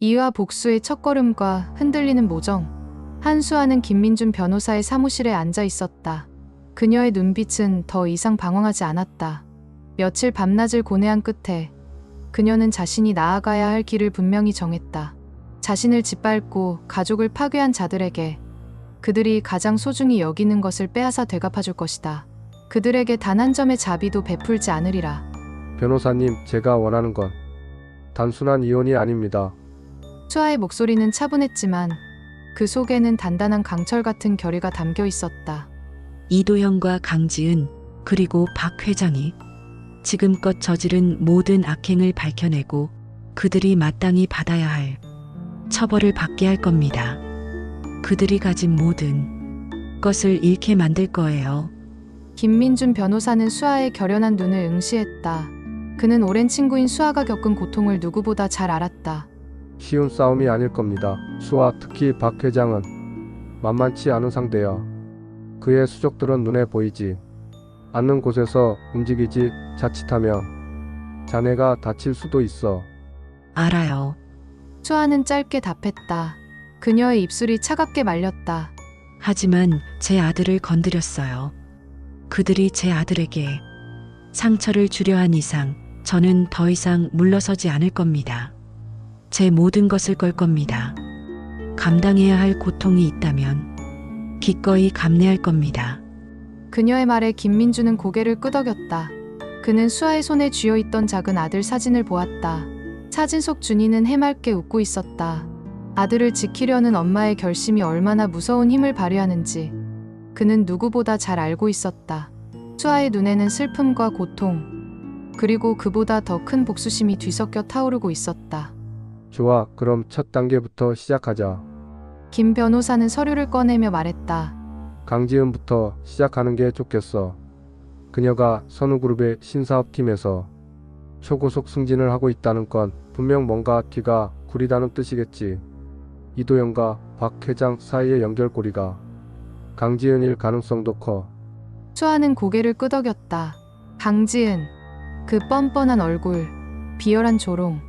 이와 복수의 첫걸음과 흔들리는 모정. 한수아는 김민준 변호사의 사무실에 앉아 있었다. 그녀의 눈빛은 더 이상 방황하지 않았다. 며칠 밤낮을 고뇌한 끝에 그녀는 자신이 나아가야 할 길을 분명히 정했다. 자신을 짓밟고 가족을 파괴한 자들에게 그들이 가장 소중히 여기는 것을 빼앗아 되갚아줄 것이다. 그들에게 단 한 점의 자비도 베풀지 않으리라. 변호사님, 제가 원하는 건 단순한 이혼이 아닙니다. 수아의 목소리는 차분했지만 그 속에는 단단한 강철 같은 결의가 담겨 있었다. 이도현과 강지은 그리고 박 회장이 지금껏 저지른 모든 악행을 밝혀내고 그들이 마땅히 받아야 할 처벌을 받게 할 겁니다. 그들이 가진 모든 것을 잃게 만들 거예요. 김민준 변호사는 수아의 결연한 눈을 응시했다. 그는 오랜 친구인 수아가 겪은 고통을 누구보다 잘 알았다. 쉬운 싸움이 아닐 겁니다. 수아, 특히 박 회장은 만만치 않은 상대야. 그의 수족들은 눈에 보이지 않는 곳에서 움직이지 자칫하면 자네가 다칠 수도 있어. 알아요. 수아는 짧게 답했다. 그녀의 입술이 차갑게 말렸다. 하지만 제 아들을 건드렸어요. 그들이 제 아들에게 상처를 주려 한 이상 저는 더 이상 물러서지 않을 겁니다. 제 모든 것을 걸 겁니다. 감당해야 할 고통이 있다면 기꺼이 감내할 겁니다. 그녀의 말에 김민주는 고개를 끄덕였다. 그는 수아의 손에 쥐어있던 작은 아들 사진을 보았다. 사진 속 준이는 해맑게 웃고 있었다. 아들을 지키려는 엄마의 결심이 얼마나 무서운 힘을 발휘하는지 그는 누구보다 잘 알고 있었다. 수아의 눈에는 슬픔과 고통, 그리고 그보다 더 큰 복수심이 뒤섞여 타오르고 있었다. 좋아, 그럼 첫 단계부터 시작하자. 김 변호사는 서류를 꺼내며 말했다. 강지은부터 시작하는 게 좋겠어. 그녀가 선우그룹의 신사업팀에서 초고속 승진을 하고 있다는 건 분명 뭔가 뒤가 구리다는 뜻이겠지. 이도현과 박 회장 사이의 연결고리가 강지은일 가능성도 커. 수아는 고개를 끄덕였다. 강지은, 그 뻔뻔한 얼굴, 비열한 조롱.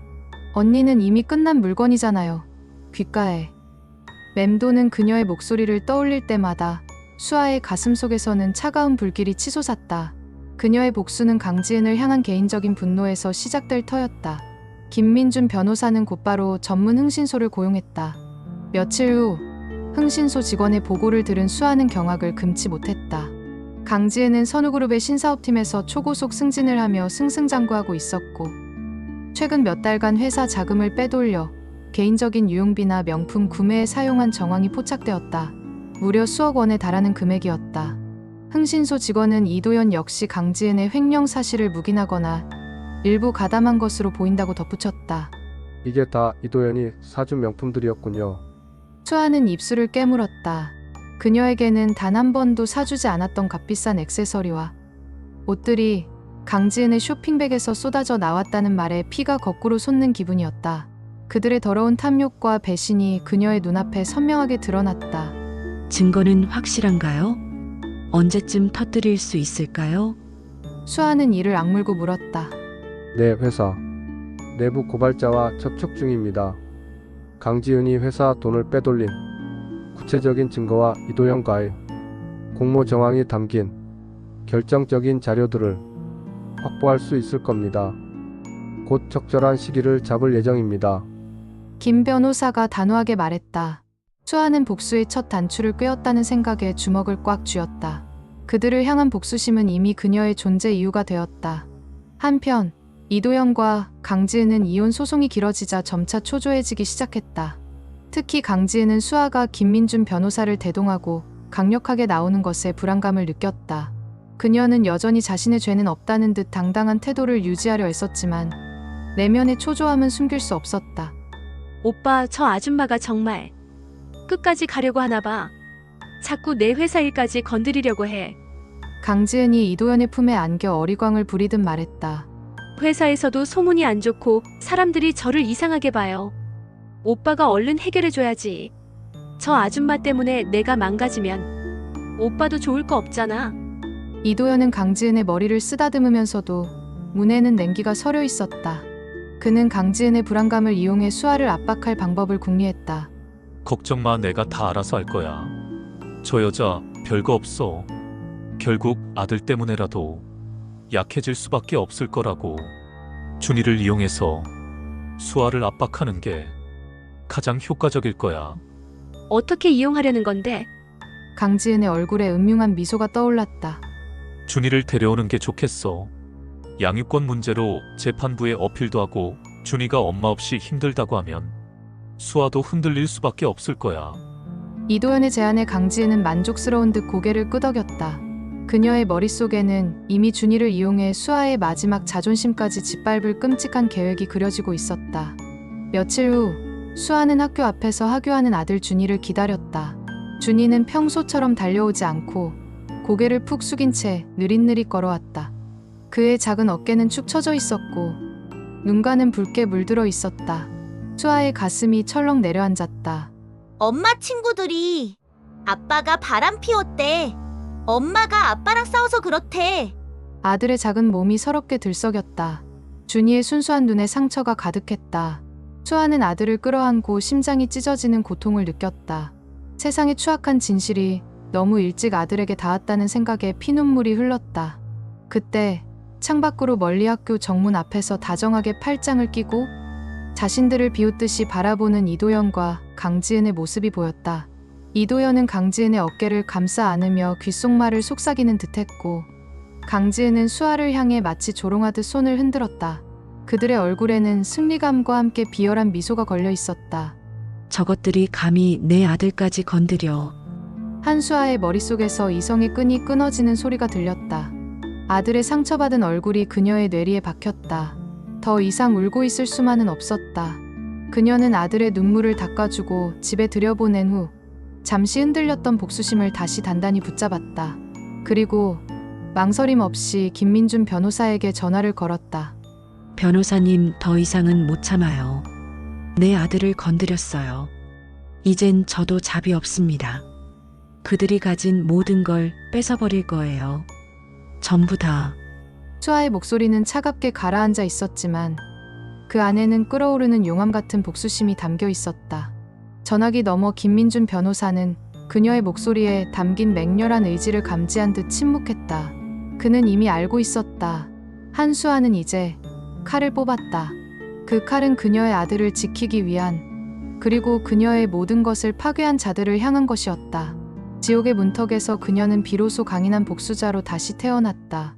언니는 이미 끝난 물건이잖아요. 귓가에 맴도는 그녀의 목소리를 떠올릴 때마다 수아의 가슴속에서는 차가운 불길이 치솟았다. 그녀의 복수는 강지은을 향한 개인적인 분노에서 시작될 터였다. 김민준 변호사는 곧바로 전문 흥신소를 고용했다. 며칠 후 흥신소 직원의 보고를 들은 수아는 경악을 금치 못했다. 강지은은 선우그룹의 신사업팀에서 초고속 승진을 하며 승승장구하고 있었고 최근 몇 달간 회사 자금을 빼돌려 개인적인 유용비나 명품 구매에 사용한 정황이 포착되었다. 무려 수억 원에 달하는 금액이었다. 흥신소 직원은 이도현 역시 강지은의 횡령 사실을 묵인하거나 일부 가담한 것으로 보인다고 덧붙였다. 이게 다 이도현이 사준 명품들이었군요. 수아는 입술을 깨물었다. 그녀에게는 단 한 번도 사주지 않았던 값비싼 액세서리와 옷들이 강지은의 쇼핑백에서 쏟아져 나왔다는 말에 피가 거꾸로 솟는 기분이었다. 그들의 더러운 탐욕과 배신이 그녀의 눈앞에 선명하게 드러났다. 증거는 확실한가요? 언제쯤 터뜨릴 수 있을까요? 수아는 이를 악물고 물었다. 네, 회사 내부 고발자와 접촉 중입니다. 강지은이 회사 돈을 빼돌린 구체적인 증거와 이도현과의 공모 정황이 담긴 결정적인 자료들을 확보할 수 있을 겁니다. 곧 적절한 시기를 잡을 예정입니다. 김 변호사가 단호하게 말했다. 수아는 복수의 첫 단추를 꿰었다는 생각에 주먹을 꽉 쥐었다. 그들을 향한 복수심은 이미 그녀의 존재 이유가 되었다. 한편 이도현과 강지은은 이혼 소송이 길어지자 점차 초조해지기 시작했다. 특히 강지은은 수아가 김민준 변호사를 대동하고 강력하게 나오는 것에 불안감을 느꼈다. 그녀는 여전히 자신의 죄는 없다는 듯 당당한 태도를 유지하려 애썼지만 내면의 초조함은 숨길 수 없었다. 오빠, 저 아줌마가 정말 끝까지 가려고 하나 봐. 자꾸 내 회사 일까지 건드리려고 해. 강지은이 이도현의 품에 안겨 어리광을 부리듯 말했다. 회사에서도 소문이 안 좋고 사람들이 저를 이상하게 봐요. 오빠가 얼른 해결해줘야지. 저 아줌마 때문에 내가 망가지면 오빠도 좋을 거 없잖아. 이도현은 강지은의 머리를 쓰다듬으면서도 문에는 냉기가 서려 있었다. 그는 강지은의 불안감을 이용해 수아를 압박할 방법을 궁리했다. 걱정 마, 내가 다 알아서 할 거야. 저 여자 별거 없어. 결국 아들 때문에라도 약해질 수밖에 없을 거라고. 준이를 이용해서 수아를 압박하는 게 가장 효과적일 거야. 어떻게 이용하려는 건데? 강지은의 얼굴에 음흉한 미소가 떠올랐다. 준이를 데려오는 게 좋겠어. 양육권 문제로 재판부에 어필도 하고 준이가 엄마 없이 힘들다고 하면 수아도 흔들릴 수밖에 없을 거야. 이도현의 제안에 강지은은 만족스러운 듯 고개를 끄덕였다. 그녀의 머릿속에는 이미 준이를 이용해 수아의 마지막 자존심까지 짓밟을 끔찍한 계획이 그려지고 있었다. 며칠 후 수아는 학교 앞에서 하교하는 아들 준이를 기다렸다. 준이는 평소처럼 달려오지 않고 고개를 푹 숙인 채 느릿느릿 걸어왔다. 그의 작은 어깨는 축 처져 있었고 눈가는 붉게 물들어 있었다. 수아의 가슴이 철렁 내려앉았다. 엄마 친구들이 아빠가 바람 피웠대. 엄마가 아빠랑 싸워서 그렇대. 아들의 작은 몸이 서럽게 들썩였다. 준이의 순수한 눈에 상처가 가득했다. 수아는 아들을 끌어안고 심장이 찢어지는 고통을 느꼈다. 세상의 추악한 진실이 너무 일찍 아들에게 닿았다는 생각에 피눈물이 흘렀다. 그때 창밖으로 멀리 학교 정문 앞에서 다정하게 팔짱을 끼고 자신들을 비웃듯이 바라보는 이도현과 강지은의 모습이 보였다. 이도현은 강지은의 어깨를 감싸 안으며 귓속말을 속삭이는 듯했고 강지은은 수아를 향해 마치 조롱하듯 손을 흔들었다. 그들의 얼굴에는 승리감과 함께 비열한 미소가 걸려 있었다. 저것들이 감히 내 아들까지 건드려. 한수아의 머릿속에서 이성의 끈이 끊어지는 소리가 들렸다. 아들의 상처받은 얼굴이 그녀의 뇌리에 박혔다. 더 이상 울고 있을 수만은 없었다. 그녀는 아들의 눈물을 닦아주고 집에 들여보낸 후 잠시 흔들렸던 복수심을 다시 단단히 붙잡았다. 그리고 망설임 없이 김민준 변호사에게 전화를 걸었다. 변호사님, 더 이상은 못 참아요. 내 아들을 건드렸어요. 이젠 저도 잡이 없습니다. 그들이 가진 모든 걸 뺏어버릴 거예요. 전부 다. 수아의 목소리는 차갑게 가라앉아 있었지만 그 안에는 끓어오르는 용암 같은 복수심이 담겨 있었다. 전화기 너머 김민준 변호사는 그녀의 목소리에 담긴 맹렬한 의지를 감지한 듯 침묵했다. 그는 이미 알고 있었다. 한수아는 이제 칼을 뽑았다. 그 칼은 그녀의 아들을 지키기 위한, 그리고 그녀의 모든 것을 파괴한 자들을 향한 것이었다. 지옥의 문턱에서 그녀는 비로소 강인한 복수자로 다시 태어났다.